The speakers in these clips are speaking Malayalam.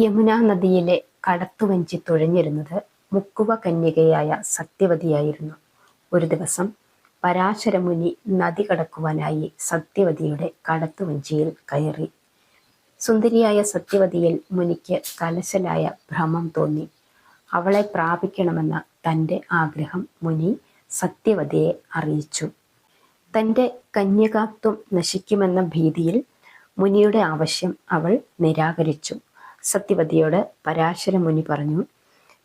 യമുനാ നദിയിലെ കടത്തുവഞ്ചി തുഴഞ്ഞിരുന്നത് മുക്കുവ കന്യകയായ സത്യവതിയായിരുന്നു. ഒരു ദിവസം പരാശരമുനി നദി കടക്കുവാനായി സത്യവതിയുടെ കടത്തുവഞ്ചിയിൽ കയറി. സുന്ദരിയായ സത്യവതിയിൽ മുനിക്ക് കലശലായ ഭ്രമം തോന്നി. അവളെ പ്രാപിക്കണമെന്ന തൻ്റെ ആഗ്രഹം മുനി സത്യവതിയെ അറിയിച്ചു. തൻ്റെ കന്യകാത്വം നശിക്കുമെന്ന ഭീതിയിൽ മുനിയുടെ ആവശ്യം അവൾ നിരാകരിച്ചു. സത്യവതിയോട് പരാശരമുനി പറഞ്ഞു,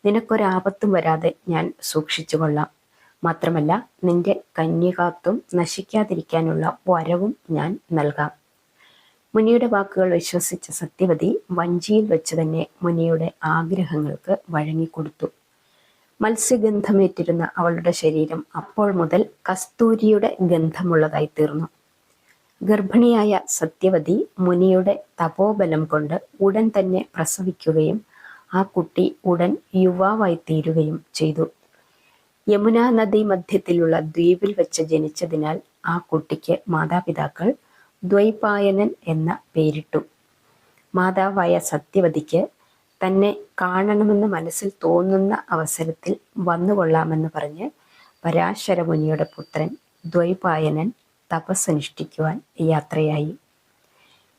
നിനക്കൊരാപത്തും വരാതെ ഞാൻ സൂക്ഷിച്ചു കൊള്ളാം. മാത്രമല്ല നിന്റെ കന്യകാത്വം നശിക്കാതിരിക്കാനുള്ള വരവും ഞാൻ നൽകാം. മുനിയുടെ വാക്കുകൾ വിശ്വസിച്ച സത്യവതി വഞ്ചിയിൽ വെച്ച് തന്നെ മുനിയുടെ ആഗ്രഹങ്ങൾക്ക് വഴങ്ങിക്കൊടുത്തു. മത്സ്യഗന്ധമേറ്റിരുന്ന അവളുടെ ശരീരം അപ്പോൾ മുതൽ കസ്തൂരിയുടെ ഗന്ധമുള്ളതായി തീർന്നു. ഗർഭിണിയായ സത്യവതി മുനിയുടെ തപോബലം കൊണ്ട് ഉടൻ തന്നെ പ്രസവിക്കുകയും ആ കുട്ടി ഉടൻ യുവാവായി തീരുകയും ചെയ്തു. യമുനാ നദി മധ്യത്തിലുള്ള ദ്വീപിൽ വെച്ച് ജനിച്ചതിനാൽ ആ കുട്ടിക്ക് മാതാപിതാക്കൾ ദ്വൈപായനൻ എന്ന പേരിട്ടു. മാതാവായ സത്യവതിക്ക് തന്നെ കാണണമെന്ന് മനസ്സിൽ തോന്നുന്ന അവസരത്തിൽ വന്നുകൊള്ളാമെന്ന് പറഞ്ഞ് പരാശരമുനിയുടെ പുത്രൻ ദ്വൈപായനൻ തപസ്സനുഷ്ഠിക്കുവാൻ യാത്രയായി.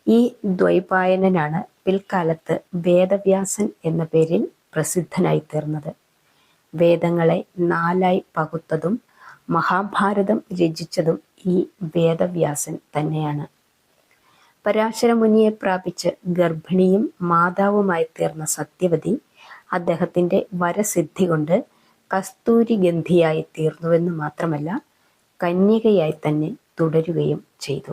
ഈ ദ്വൈപായനനാണ് പിൽക്കാലത്ത് വേദവ്യാസൻ എന്ന പേരിൽ പ്രസിദ്ധനായി തീർന്നത്. വേദങ്ങളെ 4 പകുത്തതും മഹാഭാരതം രചിച്ചതും ഈ വേദവ്യാസൻ തന്നെയാണ്. പരാശരമുനിയെ പ്രാപിച്ച് ഗർഭിണിയും മാതാവുമായി തീർന്ന സത്യവതി അദ്ദേഹത്തിൻ്റെ വരസിദ്ധി കൊണ്ട് കസ്തൂരി ഗന്ധിയായി തീർന്നുവെന്ന് മാത്രമല്ല കന്യകയായി തന്നെ തുടരുകയും ചെയ്തു.